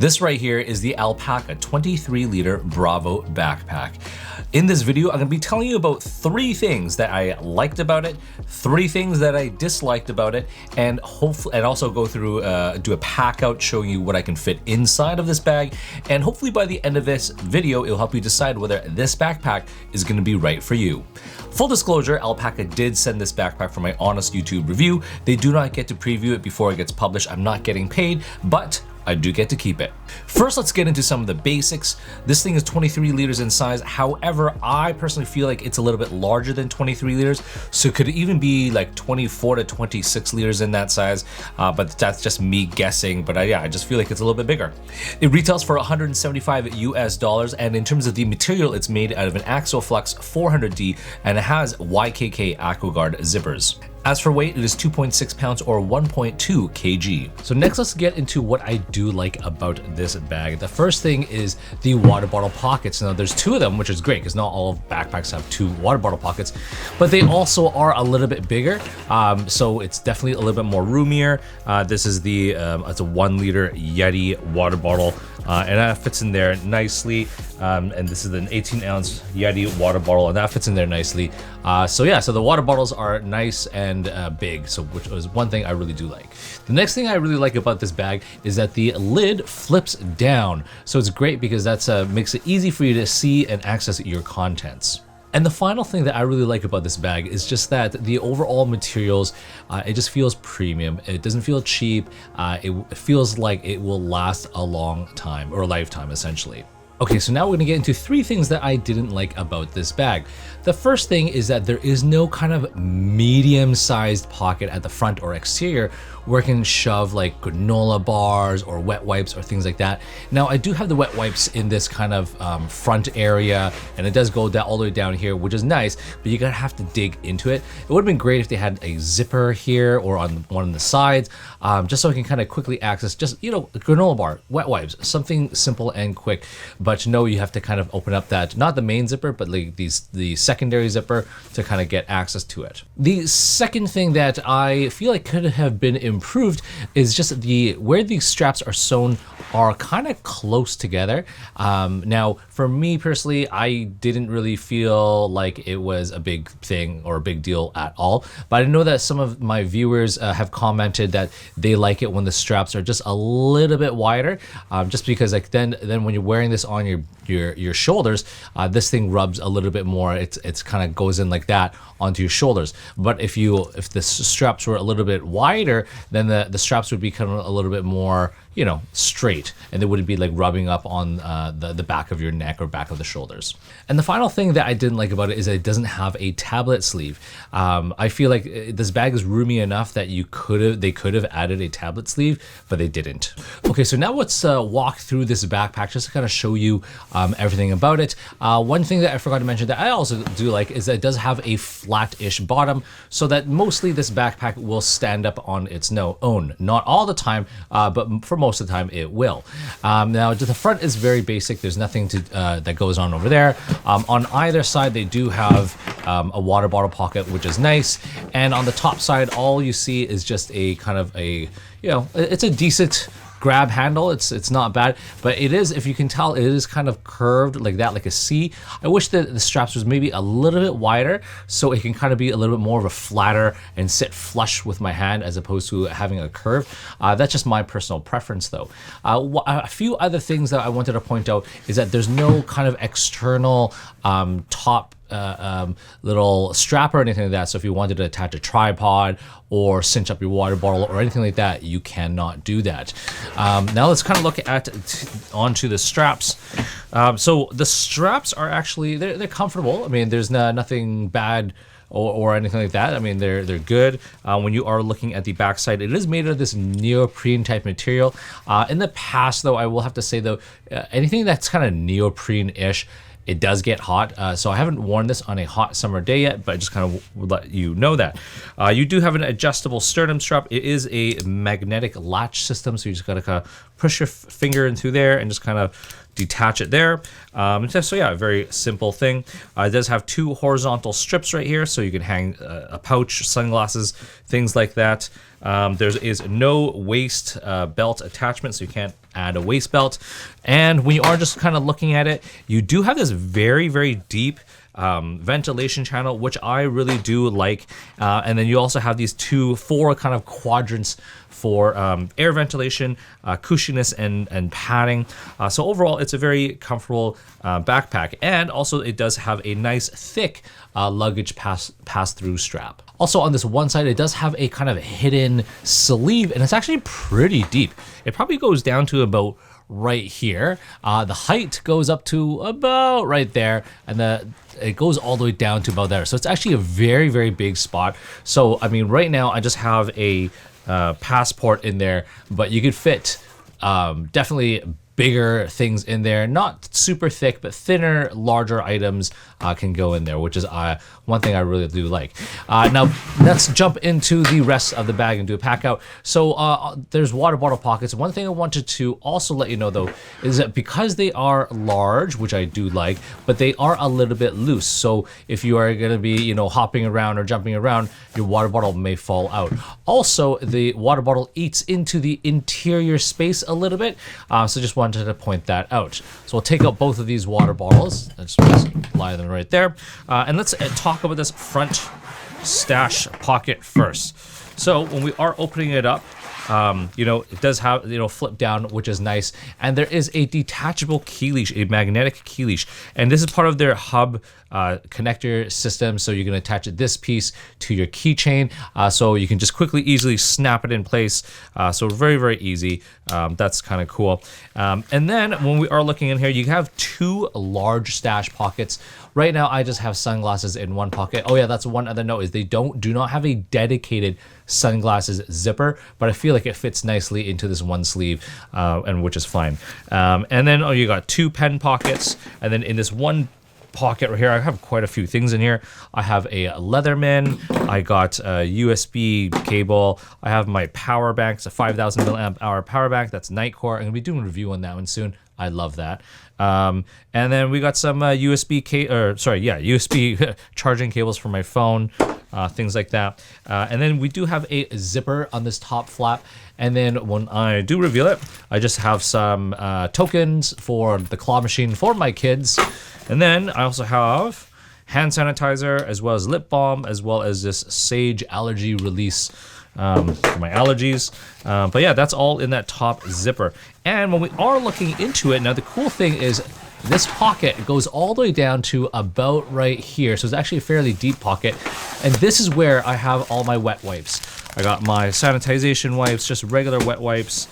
This right here is the Alpaka 23-liter Bravo backpack. In this video, I'm gonna be telling you about 3 things that I liked about it, 3 things that I disliked about it, and hopefully, and also go through, do a pack out showing you what I can fit inside of this bag. And hopefully by the end of this video, it'll help you decide whether this backpack is gonna be right for you. Full disclosure, Alpaka did send this backpack for my honest YouTube review. They do not get to preview it before it gets published. I'm not getting paid, but I do get to keep it. First, let's get into some of the basics. This thing is 23 liters in size. However, I personally feel like it's a little bit larger than 23 liters. So it could even be like 24 to 26 liters in that size. But that's just me guessing. But yeah, I just feel like it's a little bit bigger. It retails for $175 US. And in terms of the material, it's made out of an Axoflex 400D and it has YKK AquaGuard zippers. As for weight, it is 2.6 pounds or 1.2 kg. So next, let's get into what I do like about this bag. The first thing is the water bottle pockets. Now there's 2 of them, which is great because not all backpacks have 2 water bottle pockets, but they also are a little bit bigger. So it's definitely a little bit more roomier. This is the, it's a 1 liter Yeti water bottle. And that fits in there nicely. And this is an 18-ounce Yeti water bottle, and that fits in there nicely. So yeah, so the water bottles are nice and big, so which is one thing I really do like. The next thing I really like about this bag is that the lid flips down. So it's great because that's makes it easy for you to see and access your contents. And the final thing that I really like about this bag is just that the overall materials, it just feels premium. It doesn't feel cheap. It feels like it will last a long time, or a lifetime essentially. Okay, so now we're gonna get into 3 things that I didn't like about this bag. The first thing is that there is no kind of medium-sized pocket at the front or exterior where I can shove like granola bars or wet wipes or things like that. Now, I do have the wet wipes in this kind of front area, and it does go down all the way down here, which is nice, but you're gonna have to dig into it. It would have been great if they had a zipper here or on one of the sides, just so I can kind of quickly access just, you know, a granola bar, wet wipes, something simple and quick. But no, you have to kind of open up that, not the main zipper, but like the secondary zipper to kind of get access to it. The second thing that I feel like could have been improved is just where these straps are sewn are kind of close together. Now, for me personally, I didn't really feel like it was a big thing or a big deal at all. But I know that some of my viewers have commented that they like it when the straps are just a little bit wider, just because like then when you're wearing this on your shoulders, this thing rubs a little bit more. It's kind of goes in like that onto your shoulders. But if the straps were a little bit wider, then the straps would become a little bit more, you know, straight, and they wouldn't be like rubbing up on the back of your neck or back of the shoulders. And the final thing that I didn't like about it is that it doesn't have a tablet sleeve. I feel like this bag is roomy enough that they could have added a tablet sleeve, but they didn't. Okay, so now let's walk through this backpack just to kind of show you everything about it. One thing that I forgot to mention that I also do like is that it does have a flat-ish bottom, so that mostly this backpack will stand up on its own. Not all the time, but for most of the time it will. Now the front is very basic. There's nothing that goes on over there. On either side they do have a water bottle pocket, which is nice, and on the top side all you see is just a kind of a, you know, it's a decent grab handle. It's not bad, but it is, if you can tell, it is kind of curved like that, like a C. I wish that the straps was maybe a little bit wider so it can kind of be a little bit more of a flatter and sit flush with my hand as opposed to having a curve. That's just my personal preference though. A few other things that I wanted to point out is that there's no kind of external top little strap or anything like that. So if you wanted to attach a tripod or cinch up your water bottle or anything like that, you cannot do that. Now let's kind of look at onto the straps. So the straps are actually, they're comfortable. I mean, there's nothing bad or anything like that. I mean, they're good. When you are looking at the backside, it is made of this neoprene type material. In the past though, I will have to say though, anything that's kind of neoprene-ish, it does get hot, so I haven't worn this on a hot summer day yet, but I just kind of would let you know that. You do have an adjustable sternum strap. It is a magnetic latch system, so you just gotta kind of push your finger in through there and just kind of detach it there. So yeah, a very simple thing. It does have 2 horizontal strips right here, so you can hang a pouch, sunglasses, things like that. There is no waist belt attachment, so you can't add a waist belt. And when you are just kind of looking at it, you do have this very, very deep ventilation channel, which I really do like. And then you also have these four kind of quadrants for air ventilation, cushioniness, and padding. So overall, it's a very comfortable backpack. And also it does have a nice thick luggage pass-through strap. Also on this one side, it does have a kind of hidden sleeve, and it's actually pretty deep. It probably goes down to about right here. The height goes up to about right there, and it goes all the way down to about there. So it's actually a very, very big spot. So I mean, right now I just have a passport in there, but you could fit definitely bigger things in there, not super thick, but thinner, larger items can go in there, which is one thing I really do like. Now let's jump into the rest of the bag and do a pack out. So there's water bottle pockets. One thing I wanted to also let you know though is that because they are large, which I do like, but they are a little bit loose. So if you are going to be, you know, hopping around or jumping around, your water bottle may fall out. Also, the water bottle eats into the interior space a little bit. So just wanted to point that out. So we'll take out both of these water bottles and just lie them right there. And let's talk about this front stash pocket first. So when we are opening it up, you know, it does have, you know, flip down, which is nice. And there is a detachable key leash, a magnetic key leash. And this is part of their hub connector system. So you can attach this piece to your keychain. So you can just quickly, easily snap it in place. So very, very easy. That's kind of cool. And then when we are looking in here, you have two large stash pockets. Right now, I just have sunglasses in one pocket. Oh yeah, that's one other note is they do not have a dedicated sunglasses zipper, but I feel like it fits nicely into this one sleeve, and which is fine. And then you got two pen pockets, and then in this one pocket right here, I have quite a few things in here. I have a Leatherman, I got a USB cable, I have my power bank. It's a 5,000 milliamp hour power bank. That's Nightcore. I'm gonna be doing a review on that one soon. I love that. And then we got some USB charging cables for my phone, things like that. And then we do have a zipper on this top flap. And then when I do reveal it, I just have some tokens for the claw machine for my kids. And then I also have hand sanitizer, as well as lip balm, as well as this Sage allergy release for my allergies. But yeah, that's all in that top zipper. And when we are looking into it, now the cool thing is this pocket goes all the way down to about right here. So it's actually a fairly deep pocket. And this is where I have all my wet wipes. I got my sanitization wipes, just regular wet wipes.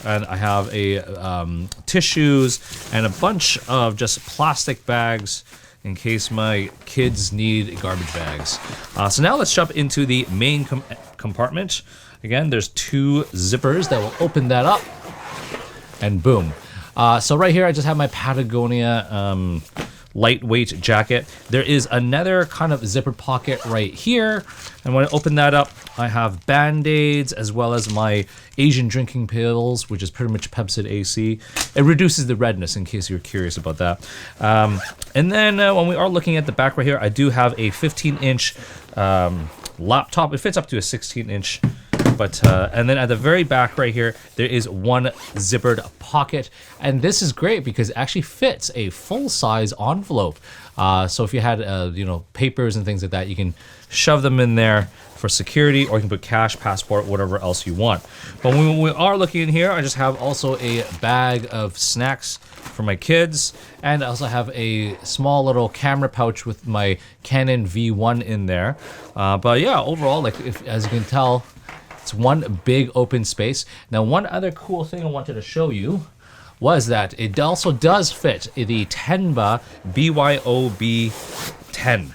And I have a tissues and a bunch of just plastic bags in case my kids need garbage bags. So now let's jump into the main compartment. Again, there's two zippers that will open that up, and boom. So right here, I just have my Patagonia lightweight jacket. There is another kind of zipper pocket right here. And when I open that up, I have Band-Aids as well as my Asian drinking pills, which is pretty much Pepsid AC. It reduces the redness in case you're curious about that. And then when we are looking at the back right here, I do have a 15-inch laptop. It fits up to a 16-inch. But and then at the very back right here, there is one zippered pocket. And this is great because it actually fits a full-size envelope. So if you had, you know, papers and things like that, you can shove them in there for security, or you can put cash, passport, whatever else you want. But when we are looking in here, I just have also a bag of snacks for my kids. And I also have a small little camera pouch with my Canon V1 in there. But yeah, overall, like as you can tell, it's one big open space. Now, one other cool thing I wanted to show you was that it also does fit the Tenba BYOB 10.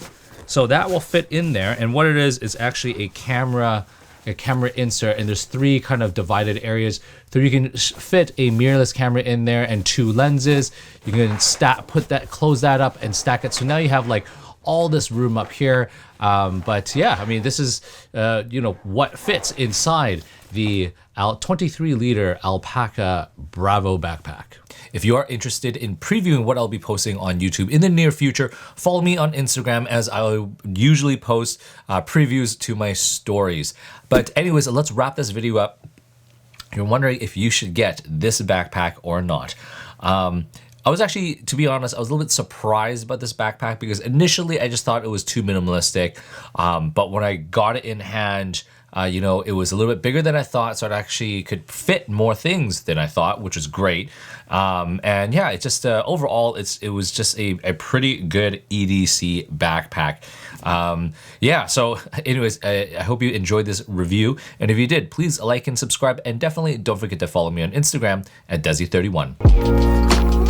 So that will fit in there. And what it is actually a camera insert, and there's three kind of divided areas. So you can fit a mirrorless camera in there and two lenses. You can close that up and stack it. So now you have like all this room up here. But yeah, I mean, this is, you know, what fits inside the 23-liter Alpaka Bravo backpack. If you are interested in previewing what I'll be posting on YouTube in the near future, follow me on Instagram, as I usually post previews to my stories. But anyways, let's wrap this video up. you're wondering if you should get this backpack or not. I was actually, to be honest, I was a little bit surprised about this backpack because initially I just thought it was too minimalistic. But when I got it in hand, you know, it was a little bit bigger than I thought, so it actually could fit more things than I thought, which is great. And yeah, it just overall, it was just a pretty good EDC backpack. Yeah, so anyways, I hope you enjoyed this review. And if you did, please like and subscribe. And definitely don't forget to follow me on Instagram at Desy31.